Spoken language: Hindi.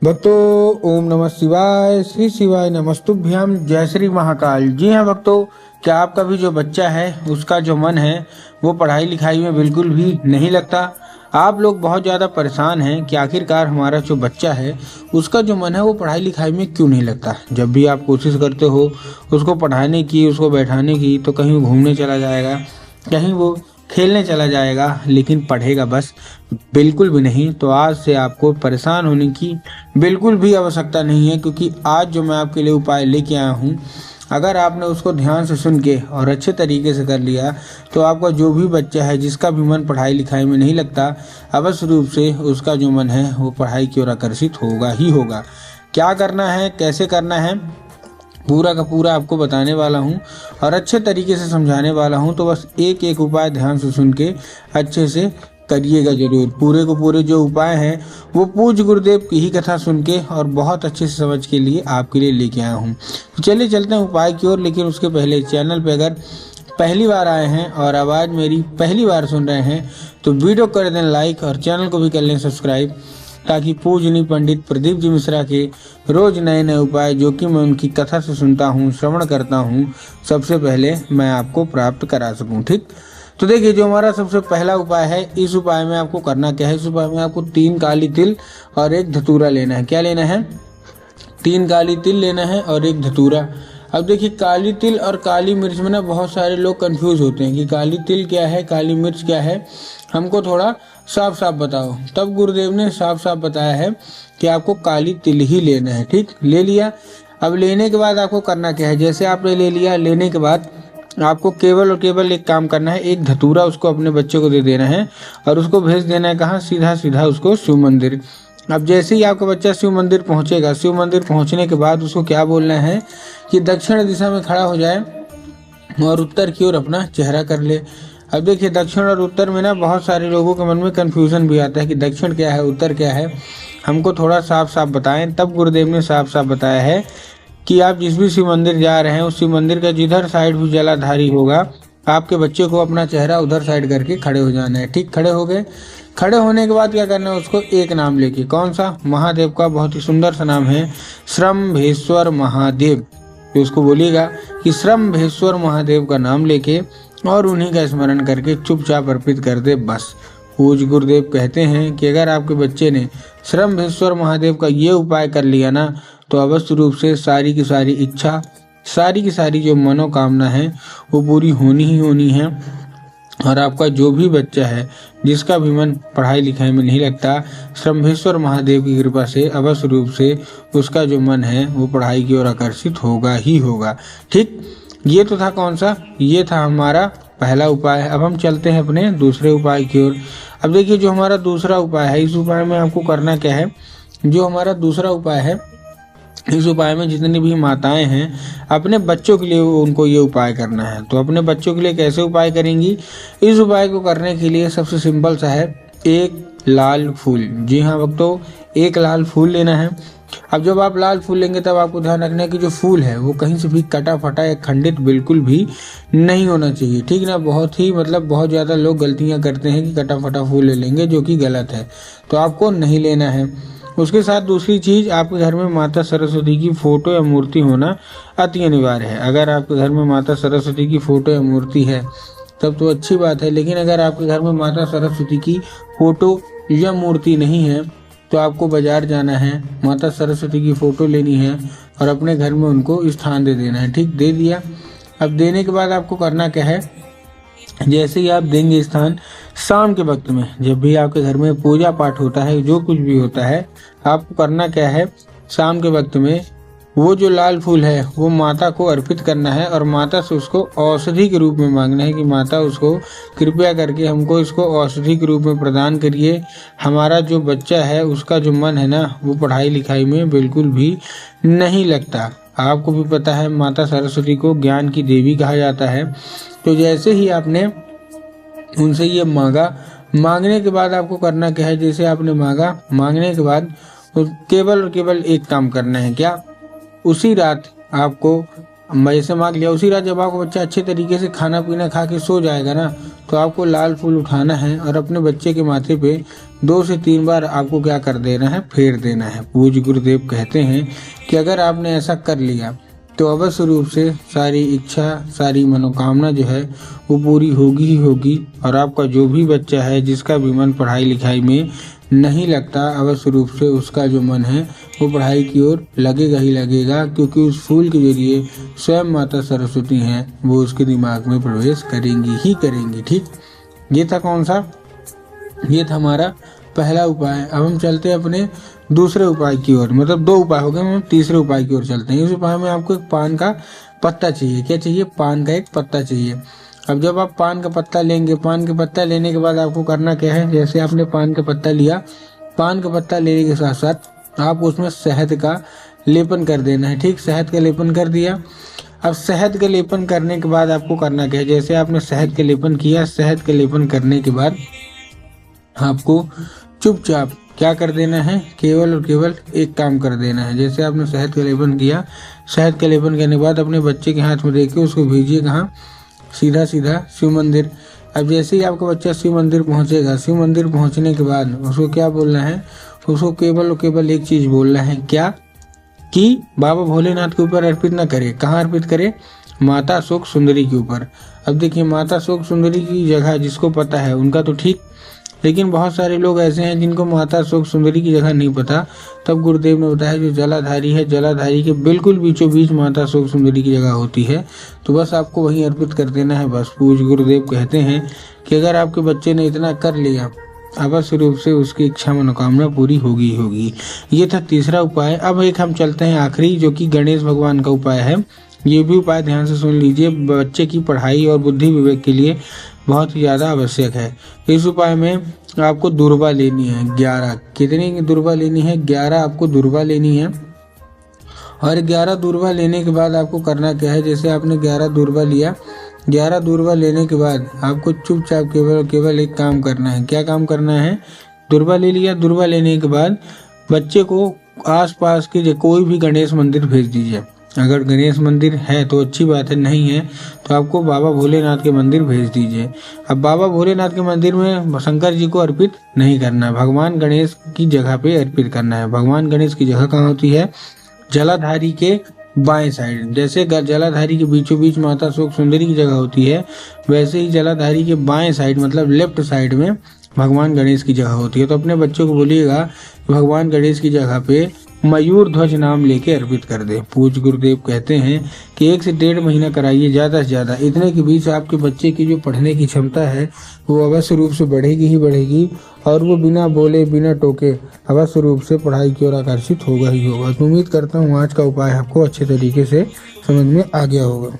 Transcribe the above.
भक्तों, ओम नमः शिवाय, श्री शिवाय नमस्तुभ्यम, जय श्री महाकाल। जी हाँ भक्तों, क्या आपका भी जो बच्चा है उसका जो मन है वो पढ़ाई लिखाई में बिल्कुल भी नहीं लगता। आप लोग बहुत ज़्यादा परेशान हैं कि आखिरकार हमारा जो बच्चा है उसका जो मन है वो पढ़ाई लिखाई में क्यों नहीं लगता। जब भी आप कोशिश करते हो उसको पढ़ाने की, उसको बैठाने की, तो कहीं वो घूमने चला जाएगा, कहीं वो खेलने चला जाएगा, लेकिन पढ़ेगा बस बिल्कुल भी नहीं। तो आज से आपको परेशान होने की बिल्कुल भी आवश्यकता नहीं है, क्योंकि आज जो मैं आपके लिए उपाय लेके आया हूँ, अगर आपने उसको ध्यान से सुन के और अच्छे तरीके से कर लिया तो आपका जो भी बच्चा है जिसका भी मन पढ़ाई लिखाई में नहीं लगता, अवश्य रूप से उसका जो मन है वो पढ़ाई की ओर आकर्षित होगा ही होगा। क्या करना है, कैसे करना है, पूरा का पूरा आपको बताने वाला हूँ और अच्छे तरीके से समझाने वाला हूँ। तो बस एक एक उपाय ध्यान से सुन के अच्छे से करिएगा जरूर। पूरे को पूरे जो उपाय हैं वो पूज्य गुरुदेव की ही कथा सुन के और बहुत अच्छे से समझ के लिए आपके लिए लेके आया हूँ। तो चलिए चलते हैं उपाय की ओर। लेकिन उसके पहले चैनल पे अगर पहली बार आए हैं और आवाज़ मेरी पहली बार सुन रहे हैं तो वीडियो कर दें लाइक और चैनल को भी कर लें सब्सक्राइब, ताकि पूजनीय पंडित प्रदीप जी मिश्रा के रोज नए नए उपाय जो कि मैं उनकी कथा से सुनता हूँ, श्रवण करता हूँ, सबसे पहले मैं आपको प्राप्त करा सकूँ। ठीक, तो देखिए जो हमारा सबसे पहला उपाय है, इस उपाय में आपको करना क्या है। इस उपाय में आपको 3 काली तिल और 1 धतूरा लेना है। क्या लेना है? 3 काली तिल लेना है और 1 धतूरा। अब देखिए काली तिल और काली मिर्च में ना बहुत सारे लोग कंफ्यूज होते हैं कि काली तिल क्या है, काली मिर्च क्या है, हमको थोड़ा साफ साफ बताओ। तब गुरुदेव ने साफ साफ बताया है कि आपको काली तिल ही लेना है। ठीक, ले लिया। अब लेने के बाद आपको करना क्या है, जैसे आपने ले लिया, लेने के बाद आपको केवल और केवल एक काम करना है, 1 धतूरा उसको अपने बच्चे को दे देना है और उसको भेज देना है कहाँ? सीधा सीधा उसको शिव मंदिर। अब जैसे ही आपका बच्चा शिव मंदिर पहुंचेगा, शिव मंदिर पहुंचने के बाद उसको क्या बोलना है कि दक्षिण दिशा में खड़ा हो जाए और उत्तर की ओर अपना चेहरा कर ले। अब देखिए दक्षिण और उत्तर में ना बहुत सारे लोगों के मन में कन्फ्यूजन भी आता है कि दक्षिण क्या है, उत्तर क्या है, हमको थोड़ा साफ साफ बताएं। तब गुरुदेव ने साफ साफ बताया है कि आप जिस भी शिव मंदिर जा रहे हैं उस शिव मंदिर का जिधर साइड भी जलाधारी होगा, आपके बच्चे को अपना चेहरा उधर साइड करके खड़े हो जाना है। ठीक, खड़े हो गए। खड़े होने के बाद क्या करना है, उसको एक नाम लेके, कौन सा? महादेव का बहुत ही सुंदर सा नाम है, श्रम्भेश्वर महादेव। तो उसको बोलिएगा कि श्रम्भेश्वर महादेव का नाम लेके और उन्हीं का स्मरण करके चुपचाप अर्पित कर दे बस। पूज्य गुरुदेव कहते हैं कि अगर आपके बच्चे ने श्रम्भेश्वर महादेव का ये उपाय कर लिया ना, तो अवश्य रूप से सारी की सारी इच्छा, सारी की सारी जो मनोकामना है वो पूरी होनी ही होनी है। और आपका जो भी बच्चा है जिसका भी मन पढ़ाई लिखाई में नहीं लगता, श्रम्भेश्वर महादेव की कृपा से अवश्य रूप से उसका जो मन है वो पढ़ाई की ओर आकर्षित होगा ही होगा। ठीक, ये तो था कौन सा? ये था हमारा पहला उपाय। अब हम चलते हैं अपने दूसरे उपाय की ओर। अब देखिए जो हमारा दूसरा उपाय है, इस उपाय में आपको करना क्या है, जो हमारा दूसरा उपाय है, इस उपाय में जितनी भी माताएं हैं अपने बच्चों के लिए उनको ये उपाय करना है। तो अपने बच्चों के लिए कैसे उपाय करेंगी? इस उपाय को करने के लिए सबसे सिंपल सा है, 1 लाल फूल। जी हाँ भक्तों, 1 लाल फूल लेना है। अब जब आप लाल फूल लेंगे तब आपको ध्यान रखना है कि जो फूल है वो कहीं से भी कटा फटा या खंडित बिल्कुल भी नहीं होना चाहिए। ठीक ना, बहुत ज़्यादा लोग गलतियां करते हैं कि कटा फटा फूल ले लेंगे, जो कि गलत है, तो आपको नहीं लेना है। उसके साथ दूसरी चीज, आपके घर में माता सरस्वती की फोटो या मूर्ति होना अति अनिवार्य है। अगर आपके घर में माता सरस्वती की फोटो या मूर्ति है तब तो अच्छी बात है, लेकिन अगर आपके घर में माता सरस्वती की फोटो या मूर्ति नहीं है तो आपको बाजार जाना है, माता सरस्वती की फोटो लेनी है और अपने घर में उनको स्थान दे देना है। ठीक, दे दिया। अब देने के बाद आपको करना क्या है, जैसे ही आप देंगे स्थान, शाम के वक्त में जब भी आपके घर में पूजा पाठ होता है, जो कुछ भी होता है, आपको करना क्या है, शाम के वक्त में वो जो लाल फूल है वो माता को अर्पित करना है और माता से उसको औषधि के रूप में मांगना है कि माता उसको कृपया करके हमको इसको औषधि के रूप में प्रदान करिए। हमारा जो बच्चा है उसका जो मन है ना वो पढ़ाई लिखाई में बिल्कुल भी नहीं लगता। आपको भी पता है माता सरस्वती को ज्ञान की देवी कहा जाता है। तो जैसे ही आपने उनसे ये मांगा, मांगने के बाद आपको करना क्या है, जैसे आपने मांगा, मांगने के बाद केवल और केवल एक काम करना है। क्या? उसी रात आपको जैसे मान लिया उसी रात जब आपका बच्चा अच्छे तरीके से खाना पीना खा के सो जाएगा ना, तो आपको लाल फूल उठाना है और अपने बच्चे के माथे पे 2 से 3 बार आपको क्या कर देना है, फेर देना है। पूज्य गुरुदेव कहते हैं कि अगर आपने ऐसा कर लिया तो अवश्य रूप से सारी इच्छा, सारी मनोकामना जो है वो पूरी होगी ही होगी, और आपका जो भी बच्चा है जिसका भी मन पढ़ाई लिखाई में नहीं लगता, अवश्य रूप से उसका जो मन है वो पढ़ाई की ओर लगेगा ही लगेगा, क्योंकि उस फूल के जरिए स्वयं माता सरस्वती हैं, वो उसके दिमाग में प्रवेश करेंगी ही करेंगी। ठीक, ये था कौन सा, ये था हमारा पहला उपाय। अब हम चलते हैं अपने दूसरे उपाय की ओर, मतलब 2 उपाय हो गए, हम तीसरे उपाय की ओर चलते हैं। इस उपाय में आपको एक पान का पत्ता चाहिए। क्या चाहिए? पान का एक पत्ता चाहिए। अब जब आप पान का पत्ता लेंगे, पान का पत्ता लेने के बाद आपको करना क्या है, जैसे आपने पान का पत्ता लिया, पान का पत्ता लेने के साथ साथ आप उसमें शहद का लेपन कर देना है। ठीक, शहद का लेपन कर दिया। अब शहद का लेपन करने के बाद आपको करना क्या है, जैसे आपने शहद का लेपन किया, शहद का लेपन करने के बाद आपको चुपचाप क्या कर देना है, केवल और केवल एक काम कर देना है। जैसे आपने शहद का लेपन किया, शहद का लेपन करने के बाद अपने बच्चे के हाथ में देके उसको भेजिए कहाँ, सीधा सीधा शिव मंदिर। अब जैसे ही आपका बच्चा शिव मंदिर पहुंचेगा, शिव मंदिर पहुंचने के बाद उसको क्या बोलना है, उसको केवल और केवल एक चीज बोलना है, क्या कि बाबा भोलेनाथ के ऊपर अर्पित न करे। कहाँ अर्पित करे? माता शोक सुंदरी के ऊपर। अब देखिए, माता शोक सुंदरी की जगह जिसको पता है उनका तो ठीक, लेकिन बहुत सारे लोग ऐसे हैं जिनको माता शोक सुंदरी की जगह नहीं पता। तब गुरुदेव ने बताया जो जलाधारी है, जलाधारी के बिल्कुल बीचों बीच माता शोक सुंदरी की जगह होती है, तो बस आपको वहीं अर्पित कर देना है। बस पूज्य गुरुदेव कहते हैं कि अगर आपके बच्चे ने इतना कर लिया, अवश्य रूप से उसकी इच्छा मनोकामना पूरी होगी होगी। ये था तीसरा उपाय। अब एक हम चलते हैं आखिरी, जो कि गणेश भगवान का उपाय है। ये भी उपाय ध्यान से सुन लीजिए, बच्चे की पढ़ाई और बुद्धि विवेक के लिए बहुत ही ज़्यादा आवश्यक है। इस उपाय में आपको दुर्वा लेनी है 11। कितनी दुर्वा लेनी है? 11 आपको दुर्वा लेनी है। और 11 दुर्वा लेने के बाद आपको करना क्या है, जैसे आपने 11 दुर्वा लिया, 11 दुर्वा लेने के बाद आपको चुपचाप केवल एक काम करना है। क्या काम करना है? दुर्वा ले लिया, दुर्वा लेने के बाद बच्चे को आसपास के कोई भी गणेश मंदिर भेज दीजिए। अगर गणेश मंदिर है तो अच्छी बात है, नहीं है तो आपको बाबा भोलेनाथ के मंदिर भेज दीजिए। अब बाबा भोलेनाथ के मंदिर में शंकर जी को अर्पित नहीं करना है, भगवान गणेश की जगह पे अर्पित करना है। भगवान गणेश की जगह कहाँ होती है? जलाधारी के बाएं साइड। जैसे जलाधारी के बीचों बीच माता शोक सुंदरी की जगह होती है, वैसे ही जलाधारी के बाएं साइड मतलब लेफ्ट साइड में भगवान गणेश की जगह होती है। तो अपने बच्चों को बोलिएगा भगवान गणेश की जगह पे मयूर ध्वज नाम लेके अर्पित कर दे। पूज्य गुरुदेव कहते हैं कि 1 से 1.5 महीना कराइए ज़्यादा से ज़्यादा। इतने के बीच आपके बच्चे की जो पढ़ने की क्षमता है वो अवश्य रूप से बढ़ेगी ही बढ़ेगी, और वो बिना बोले बिना टोके अवश्य रूप से पढ़ाई की ओर आकर्षित होगा ही होगा। तो उम्मीद करता हूँ आज का उपाय आपको अच्छे तरीके से समझ में आ गया होगा।